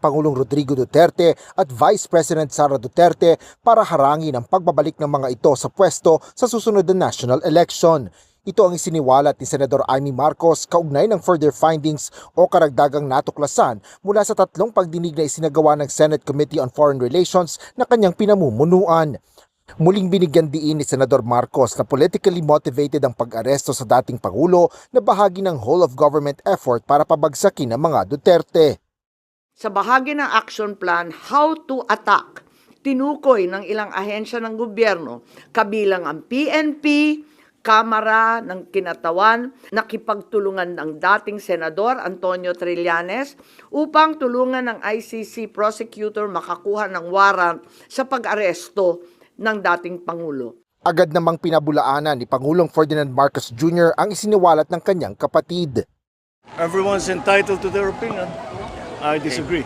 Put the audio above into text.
Pangulong Rodrigo Duterte at Vice President Sara Duterte para harangin ang pagbabalik ng mga ito sa pwesto sa susunod na national election. Ito ang isiniwalat ni Senador Amy Marcos kaugnay ng further findings o karagdagang natuklasan mula sa tatlong pagdinig na isinagawa ng Senate Committee on Foreign Relations na kanyang pinamumunuan. Muling binigyan diin ni Senador Marcos na politically motivated ang pag-aresto sa dating Pangulo na bahagi ng whole of government effort para pabagsakin ang mga Duterte. Sa bahagi ng action plan, how to attack, tinukoy ng ilang ahensya ng gobyerno, kabilang ang PNP, Kamara ng Kinatawan, nakipagtulungan ng dating Senador Antonio Trillanes upang tulungan ng ICC prosecutor makakuha ng warrant sa pag-aresto ng dating Pangulo. Agad namang pinabulaanan ni Pangulong Ferdinand Marcos Jr. ang isiniwalat ng kanyang kapatid. Everyone's entitled to their opinion. I disagree.